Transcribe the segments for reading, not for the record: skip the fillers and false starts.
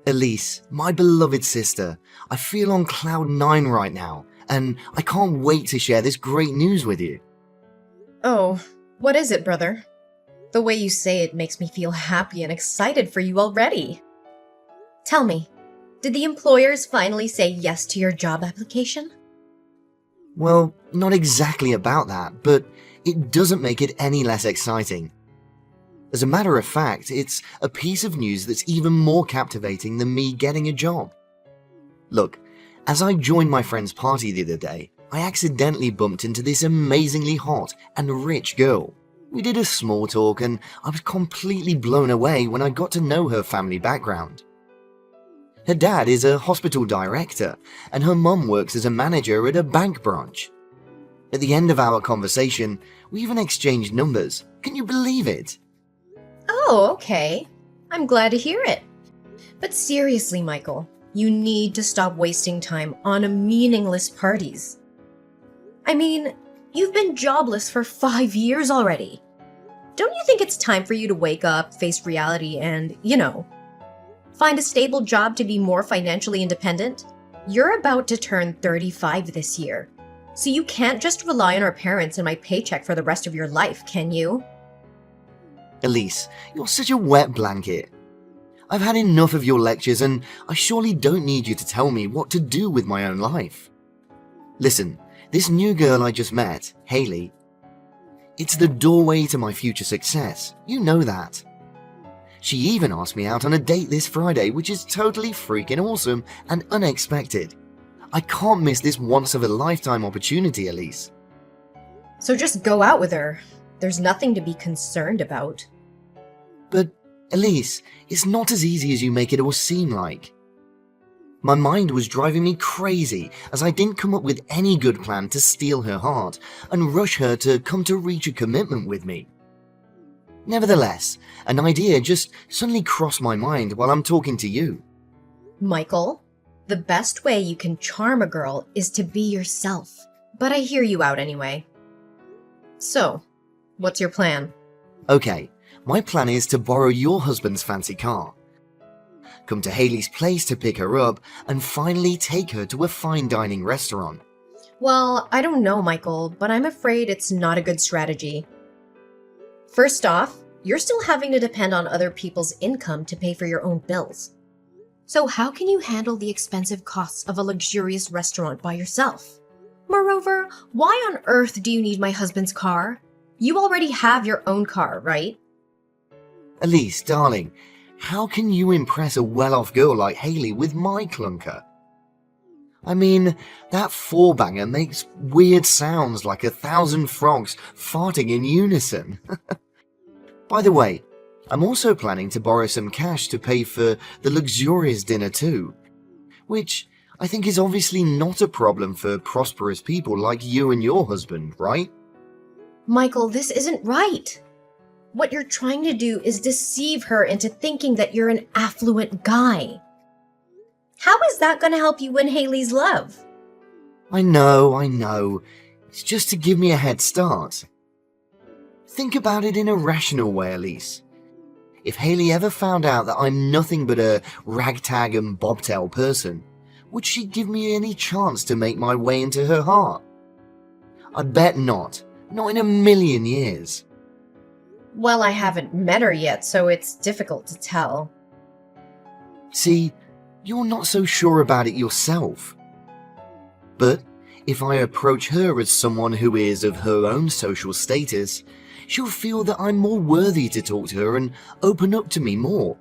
Elise, my beloved sister, I feel on cloud nine right now, and I can't wait to share this great news with you. Oh, what is it, brother? The way you say it makes me feel happy and excited for you already. Tell me, did the employers finally say yes to your job application? Well, not exactly about that, but it doesn't make it any less exciting. As a matter of fact, it's a piece of news that's even more captivating than me getting a job. Look, as I joined my friend's party the other day, I accidentally bumped into this amazingly hot and rich girl. We did a small talk and I was completely blown away when I got to know her family background. Her dad is a hospital director and her mum works as a manager at a bank branch. At the end of our conversation, we even exchanged numbers. Can you believe it? Oh, okay. I'm glad to hear it. But seriously, Michael, you need to stop wasting time on meaningless parties. I mean, you've been jobless for 5 years already. Don't you think it's time for you to wake up, face reality, and, find a stable job to be more financially independent? You're about to turn 35 this year, so you can't just rely on our parents and my paycheck for the rest of your life, can you? Elise, you're such a wet blanket. I've had enough of your lectures and I surely don't need you to tell me what to do with my own life. Listen, this new girl I just met, Hayley, it's the doorway to my future success. You know that. She even asked me out on a date this Friday, which is totally freaking awesome and unexpected. I can't miss this once-of-a-lifetime opportunity, Elise. So just go out with her. There's nothing to be concerned about. But, Elise, it's not as easy as you make it all seem like. My mind was driving me crazy as I didn't come up with any good plan to steal her heart and rush her to come to reach a commitment with me. Nevertheless, an idea just suddenly crossed my mind while I'm talking to you. Michael, the best way you can charm a girl is to be yourself. But I hear you out anyway. So, what's your plan? Okay, my plan is to borrow your husband's fancy car, come to Hayley's place to pick her up, and finally take her to a fine dining restaurant. Well, I don't know, Michael, but I'm afraid it's not a good strategy. First off, you're still having to depend on other people's income to pay for your own bills. So how can you handle the expensive costs of a luxurious restaurant by yourself? Moreover, why on earth do you need my husband's car? You already have your own car, right? Elise, darling, how can you impress a well-off girl like Hayley with my clunker? I mean, that four-banger makes weird sounds like 1,000 frogs farting in unison. By the way, I'm also planning to borrow some cash to pay for the luxurious dinner too, which I think is obviously not a problem for prosperous people like you and your husband, right? Michael, this isn't right. What you're trying to do is deceive her into thinking that you're an affluent guy. How is that going to help you win Hayley's love? I know. It's just to give me a head start. Think about it in a rational way, Elise. If Hayley ever found out that I'm nothing but a ragtag and bobtail person, would she give me any chance to make my way into her heart? I bet not. Not in a million years. Well, I haven't met her yet, so it's difficult to tell. See, you're not so sure about it yourself. But if I approach her as someone who is of her own social status, she'll feel that I'm more worthy to talk to her and open up to me more,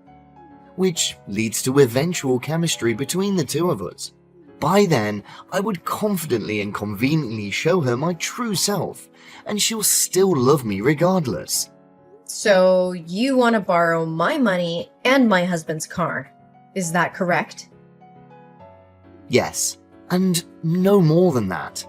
which leads to eventual chemistry between the two of us. By then, I would confidently and conveniently show her my true self, and she'll still love me regardless. So you want to borrow my money and my husband's car. Is that correct? Yes, and no more than that.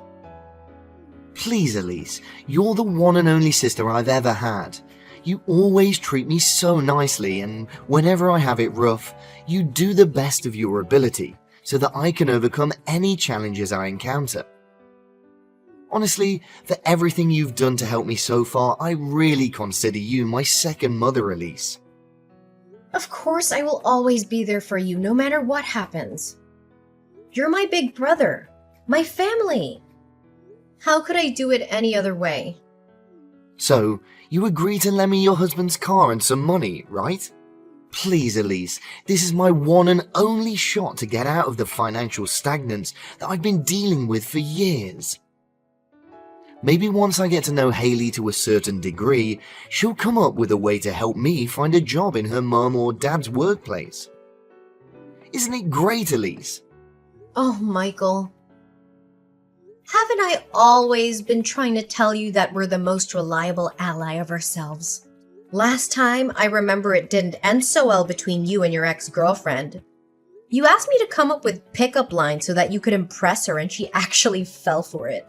Please, Elise, you're the one and only sister I've ever had. You always treat me so nicely, and whenever I have it rough, you do the best of your ability so that I can overcome any challenges I encounter. Honestly, for everything you've done to help me so far, I really consider you my second mother, Elise. Of course, I will always be there for you no matter what happens. You're my big brother, my family. How could I do it any other way? So, you agree to lend me your husband's car and some money, right? Please, Elise, this is my one and only shot to get out of the financial stagnance that I've been dealing with for years. Maybe once I get to know Hayley to a certain degree, she'll come up with a way to help me find a job in her mum or dad's workplace. Isn't it great, Elise? Oh, Michael. Haven't I always been trying to tell you that we're the most reliable ally of ourselves? Last time, I remember it didn't end so well between you and your ex-girlfriend. You asked me to come up with pickup lines so that you could impress her, and she actually fell for it.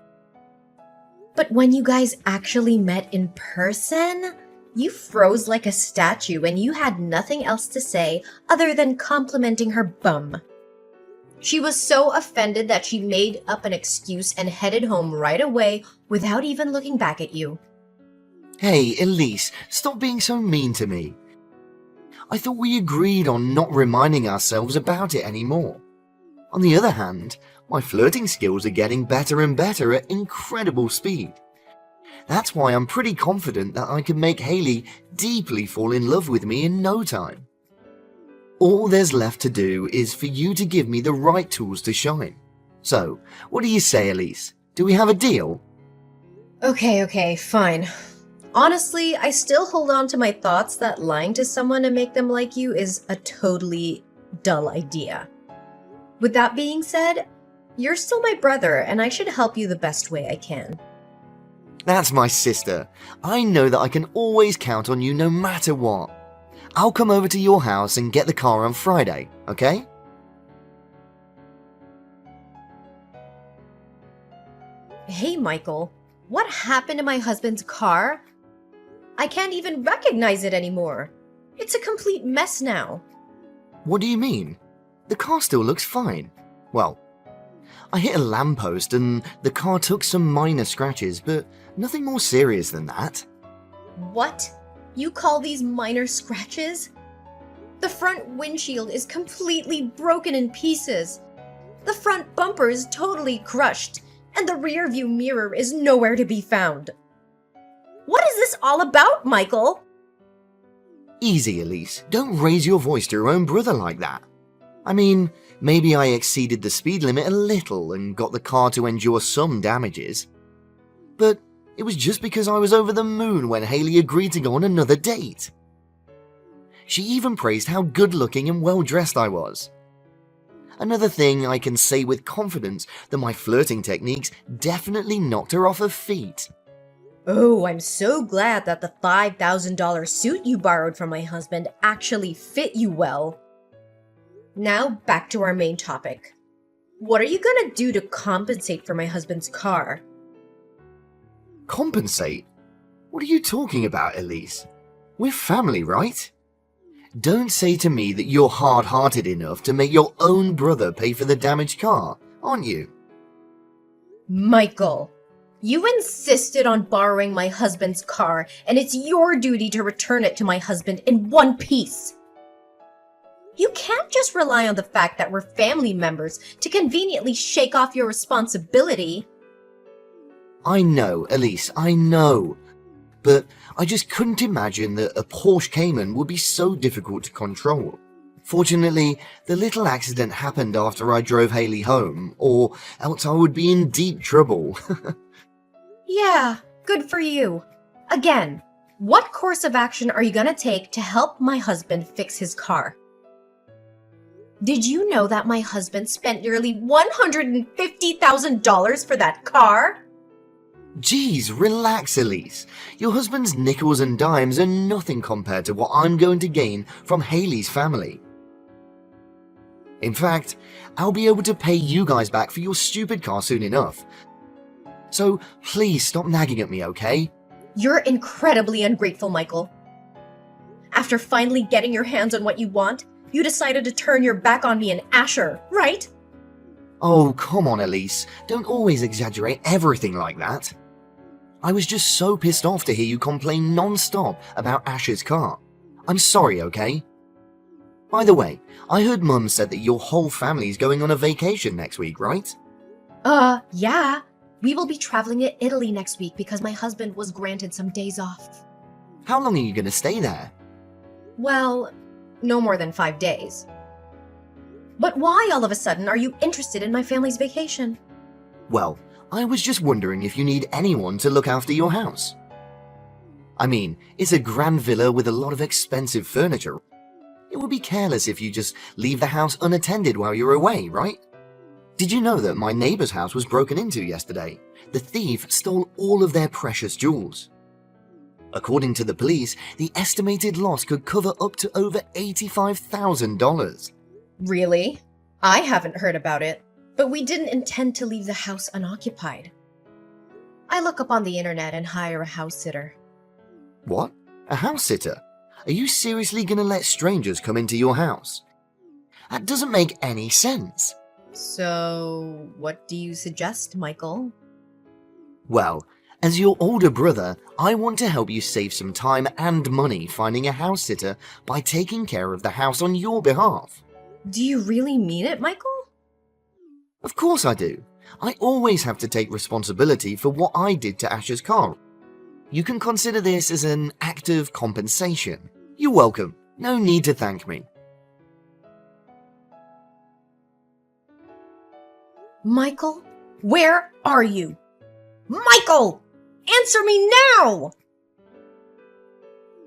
But when you guys actually met in person, you froze like a statue and you had nothing else to say other than complimenting her bum. She was so offended that she made up an excuse and headed home right away without even looking back at you. Hey, Elise, stop being so mean to me. I thought we agreed on not reminding ourselves about it anymore. On the other hand, my flirting skills are getting better and better at incredible speed. That's why I'm pretty confident that I can make Hayley deeply fall in love with me in no time. All there's left to do is for you to give me the right tools to shine. So, what do you say, Elise? Do we have a deal? Okay, fine. Honestly, I still hold on to my thoughts that lying to someone to make them like you is a totally dull idea. With that being said, you're still my brother, and I should help you the best way I can. That's my sister. I know that I can always count on you no matter what. I'll come over to your house and get the car on Friday, okay? Hey, Michael, what happened to my husband's car? I can't even recognize it anymore. It's a complete mess now. What do you mean? The car still looks fine. Well, I hit a lamppost and the car took some minor scratches, but nothing more serious than that. What? You call these minor scratches? The front windshield is completely broken in pieces. The front bumper is totally crushed, and the rear view mirror is nowhere to be found. What is this all about, Michael? Easy, Elise. Don't raise your voice to your own brother like that. I mean, maybe I exceeded the speed limit a little and got the car to endure some damages. But it was just because I was over the moon when Hayley agreed to go on another date. She even praised how good-looking and well-dressed I was. Another thing I can say with confidence that my flirting techniques definitely knocked her off her feet. Oh, I'm so glad that the $5,000 suit you borrowed from my husband actually fit you well. Now back to our main topic. What are you gonna do to compensate for my husband's car? Compensate? What are you talking about, Elise? We're family, right? Don't say to me that you're hard-hearted enough to make your own brother pay for the damaged car, aren't you? Michael, you insisted on borrowing my husband's car, and it's your duty to return it to my husband in one piece. You can't just rely on the fact that we're family members to conveniently shake off your responsibility. I know, Elise, I know. But I just couldn't imagine that a Porsche Cayman would be so difficult to control. Fortunately, the little accident happened after I drove Hayley home, or else I would be in deep trouble. Yeah, good for you. Again, what course of action are you gonna take to help my husband fix his car? Did you know that my husband spent nearly $150,000 for that car? Geez, relax, Elise. Your husband's nickels and dimes are nothing compared to what I'm going to gain from Hayley's family. In fact, I'll be able to pay you guys back for your stupid car soon enough. So please stop nagging at me, okay? You're incredibly ungrateful, Michael. After finally getting your hands on what you want, you decided to turn your back on me and Asher, right? Oh, come on, Elise. Don't always exaggerate everything like that. I was just so pissed off to hear you complain non-stop about Asher's car. I'm sorry, okay? By the way, I heard Mum said that your whole family's going on a vacation next week, right? Yeah. We will be traveling to Italy next week because my husband was granted some days off. How long are you going to stay there? Well, no more than 5 days. But why all of a sudden are you interested in my family's vacation? Well, I was just wondering if you need anyone to look after your house. I mean, it's a grand villa with a lot of expensive furniture. It would be careless if you just leave the house unattended while you're away, right? Did you know that my neighbor's house was broken into yesterday? The thief stole all of their precious jewels. According to the police, the estimated loss could cover up to over $85,000. Really? I haven't heard about it, but we didn't intend to leave the house unoccupied. I look up on the internet and hire a house sitter. What? A house sitter? Are you seriously gonna let strangers come into your house? That doesn't make any sense. So, what do you suggest, Michael? Well, as your older brother, I want to help you save some time and money finding a house sitter by taking care of the house on your behalf. Do you really mean it, Michael? Of course I do. I always have to take responsibility for what I did to Ash's car. You can consider this as an act of compensation. You're welcome. No need to thank me. Michael, where are you? Michael! Answer me now!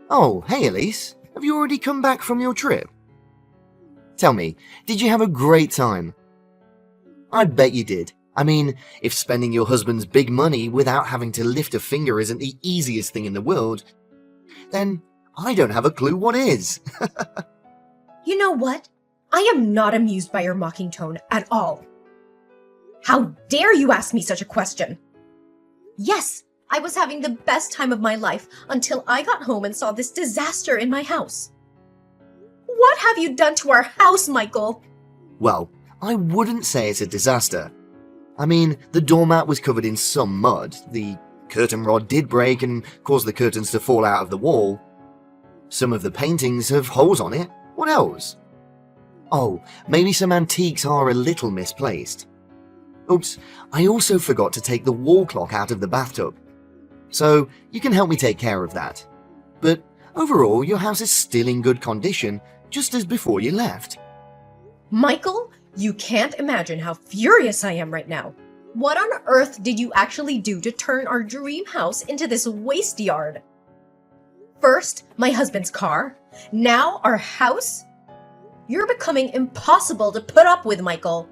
Oh, hey Elise. Have you already come back from your trip? Tell me, did you have a great time? I bet you did. I mean, if spending your husband's big money without having to lift a finger isn't the easiest thing in the world, then I don't have a clue what is. You know what? I am not amused by your mocking tone at all. How dare you ask me such a question? Yes, I was having the best time of my life until I got home and saw this disaster in my house. What have you done to our house, Michael? Well, I wouldn't say it's a disaster. I mean, the doormat was covered in some mud, the curtain rod did break and cause the curtains to fall out of the wall. Some of the paintings have holes on it. What else? Oh, maybe some antiques are a little misplaced. Oops, I also forgot to take the wall clock out of the bathtub. So, you can help me take care of that. But overall, your house is still in good condition, just as before you left. Michael, you can't imagine how furious I am right now. What on earth did you actually do to turn our dream house into this waste yard? First, my husband's car. Now, our house? You're becoming impossible to put up with, Michael.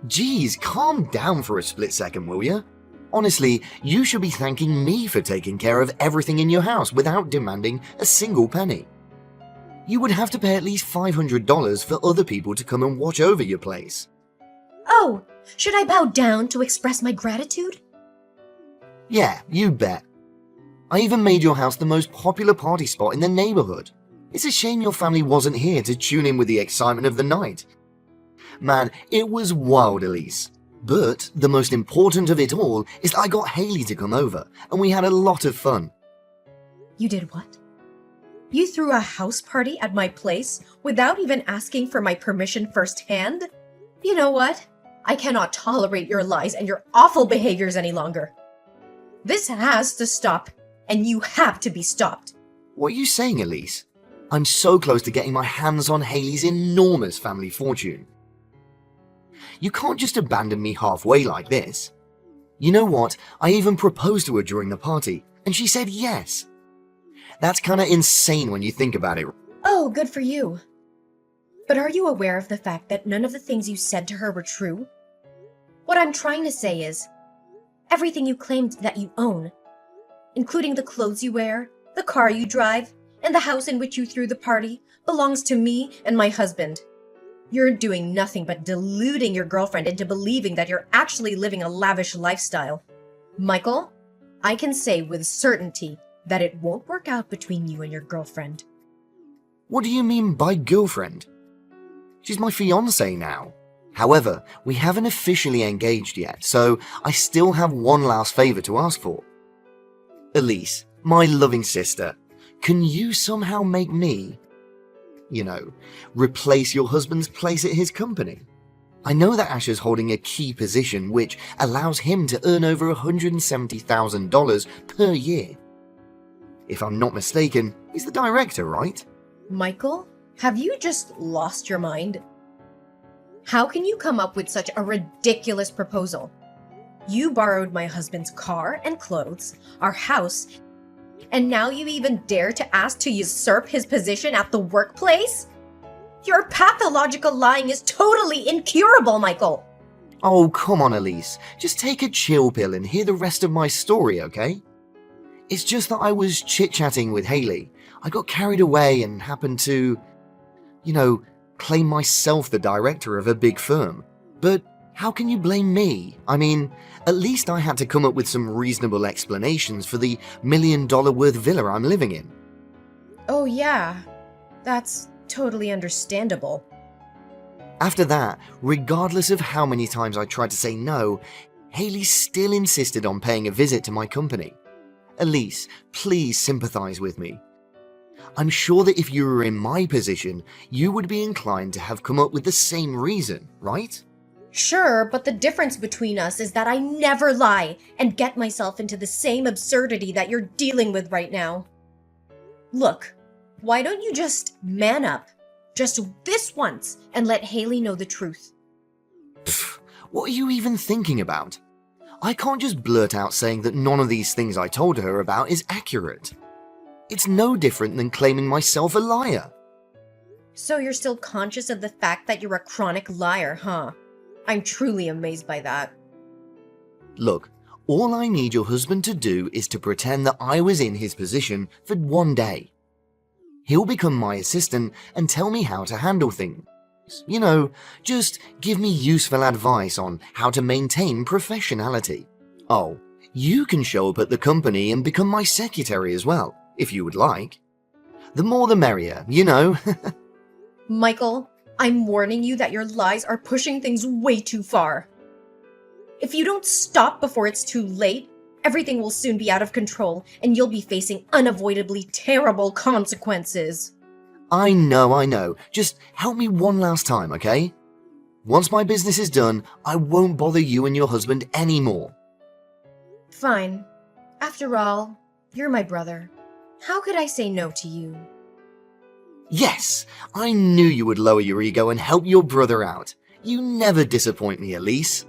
Geez, calm down for a split second, will you? Honestly, you should be thanking me for taking care of everything in your house without demanding a single penny. You would have to pay at least $500 for other people to come and watch over your place. Oh, should I bow down to express my gratitude? Yeah, you bet. I even made your house the most popular party spot in the neighborhood. It's a shame your family wasn't here to tune in with the excitement of the night. Man, it was wild, Elise. But the most important of it all is I got Haley to come over, and we had a lot of fun. You did what? You threw a house party at my place without even asking for my permission firsthand? You know what? I cannot tolerate your lies and your awful behaviors any longer. This has to stop, and you have to be stopped. What are you saying, Elise? I'm so close to getting my hands on Haley's enormous family fortune. You can't just abandon me halfway like this. You know what? I even proposed to her during the party, and she said yes. That's kinda insane when you think about it. Oh, good for you. But are you aware of the fact that none of the things you said to her were true? What I'm trying to say is, everything you claimed that you own, including the clothes you wear, the car you drive, and the house in which you threw the party, belongs to me and my husband. You're doing nothing but deluding your girlfriend into believing that you're actually living a lavish lifestyle. Michael, I can say with certainty that it won't work out between you and your girlfriend. What do you mean by girlfriend? She's my fiancée now. However, we haven't officially engaged yet, so I still have one last favor to ask for. Elise, my loving sister, can you somehow make me... replace your husband's place at his company. I know that Asher's holding a key position which allows him to earn over $170,000 per year. If I'm not mistaken, he's the director, right? Michael, have you just lost your mind? How can you come up with such a ridiculous proposal? You borrowed my husband's car and clothes, our house, and now you even dare to ask to usurp his position at the workplace? Your pathological lying is totally incurable, Michael! Oh, come on, Elise. Just take a chill pill and hear the rest of my story, okay? It's just that I was chit-chatting with Haley. I got carried away and happened to, claim myself the director of a big firm. But how can you blame me? I mean, at least I had to come up with some reasonable explanations for the $1 million worth villa I'm living in. Oh yeah, that's totally understandable. After that, regardless of how many times I tried to say no, Haley still insisted on paying a visit to my company. Elise, please sympathize with me. I'm sure that if you were in my position, you would be inclined to have come up with the same reason, right? Sure, but the difference between us is that I never lie and get myself into the same absurdity that you're dealing with right now. Look, why don't you just man up, just this once, and let Haley know the truth? Pfft, what are you even thinking about? I can't just blurt out saying that none of these things I told her about is accurate. It's no different than claiming myself a liar. So you're still conscious of the fact that you're a chronic liar, huh? I'm truly amazed by that. Look, all I need your husband to do is to pretend that I was in his position for one day. He'll become my assistant and tell me how to handle things. Just give me useful advice on how to maintain professionality. Oh, you can show up at the company and become my secretary as well, if you would like. The more the merrier, Michael, I'm warning you that your lies are pushing things way too far. If you don't stop before it's too late, everything will soon be out of control and you'll be facing unavoidably terrible consequences. I know. Just help me one last time, okay? Once my business is done, I won't bother you and your husband anymore. Fine. After all, you're my brother. How could I say no to you? Yes, I knew you would lower your ego and help your brother out. You never disappoint me, Elise.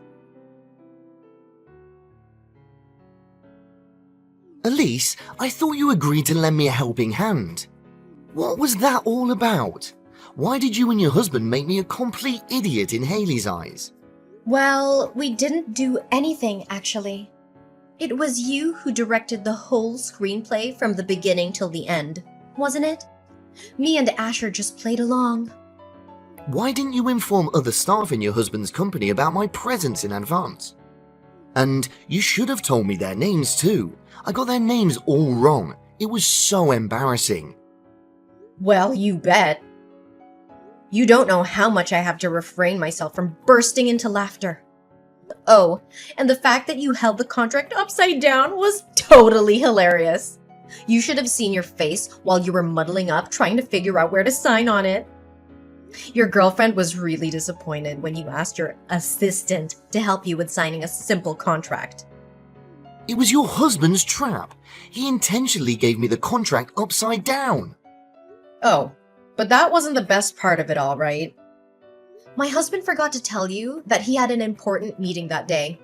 Elise, I thought you agreed to lend me a helping hand. What was that all about? Why did you and your husband make me a complete idiot in Haley's eyes? Well, we didn't do anything, actually. It was you who directed the whole screenplay from the beginning till the end, wasn't it? Me and Asher just played along. Why didn't you inform other staff in your husband's company about my presence in advance? And you should have told me their names too. I got their names all wrong. It was so embarrassing. Well, you bet. You don't know how much I have to refrain myself from bursting into laughter. Oh, and the fact that you held the contract upside down was totally hilarious. You should have seen your face while you were muddling up trying to figure out where to sign on it. Your girlfriend was really disappointed when you asked your assistant to help you with signing a simple contract. It was your husband's trap. He intentionally gave me the contract upside down. Oh, but that wasn't the best part of it all, right? My husband forgot to tell you that he had an important meeting that day.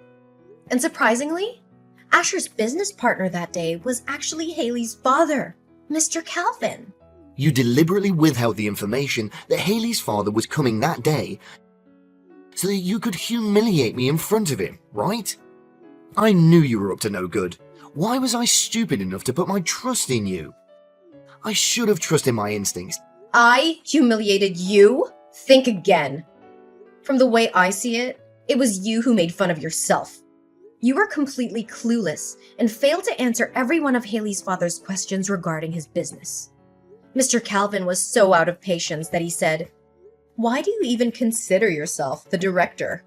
And surprisingly, Asher's business partner that day was actually Haley's father, Mr. Calvin. You deliberately withheld the information that Haley's father was coming that day so that you could humiliate me in front of him, right? I knew you were up to no good. Why was I stupid enough to put my trust in you? I should have trusted my instincts. I humiliated you? Think again. From the way I see it, it was you who made fun of yourself. You were completely clueless and failed to answer every one of Haley's father's questions regarding his business. Mr. Calvin was so out of patience that he said, "Why do you even consider yourself the director?"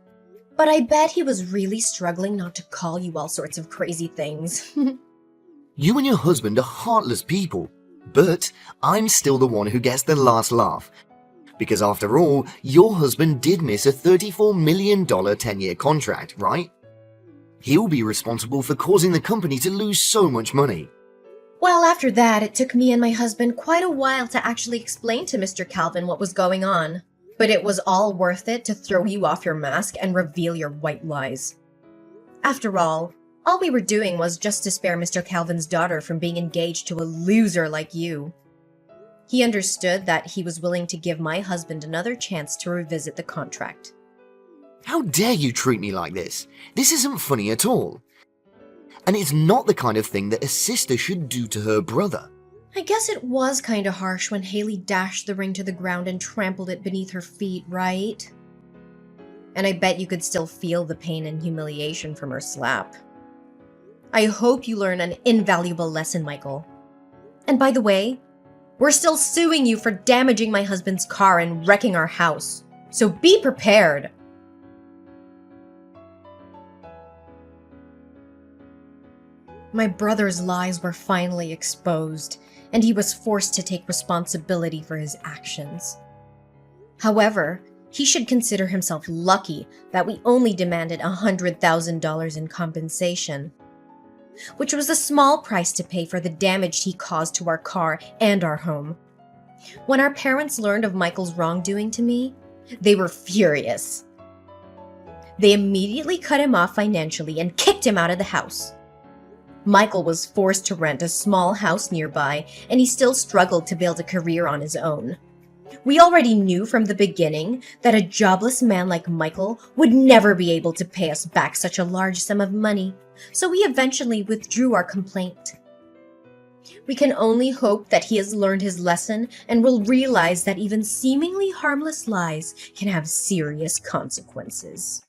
But I bet he was really struggling not to call you all sorts of crazy things. You and your husband are heartless people, but I'm still the one who gets the last laugh, Because after all, your husband did miss a $34 million 10-year contract, right? He'll be responsible for causing the company to lose so much money. Well, after that, it took me and my husband quite a while to actually explain to Mr. Calvin what was going on. But it was all worth it to throw you off your mask and reveal your white lies. After all we were doing was just to spare Mr. Calvin's daughter from being engaged to a loser like you. He understood that he was willing to give my husband another chance to revisit the contract. How dare you treat me like this? This isn't funny at all. And it's not the kind of thing that a sister should do to her brother. I guess it was kinda harsh when Haley dashed the ring to the ground and trampled it beneath her feet, right? And I bet you could still feel the pain and humiliation from her slap. I hope you learn an invaluable lesson, Michael. And by the way, we're still suing you for damaging my husband's car and wrecking our house. So be prepared. My brother's lies were finally exposed, and he was forced to take responsibility for his actions. However, he should consider himself lucky that we only demanded $100,000 in compensation, which was a small price to pay for the damage he caused to our car and our home. When our parents learned of Michael's wrongdoing to me, they were furious. They immediately cut him off financially and kicked him out of the house. Michael was forced to rent a small house nearby, and he still struggled to build a career on his own. We already knew from the beginning that a jobless man like Michael would never be able to pay us back such a large sum of money, so we eventually withdrew our complaint. We can only hope that he has learned his lesson and will realize that even seemingly harmless lies can have serious consequences.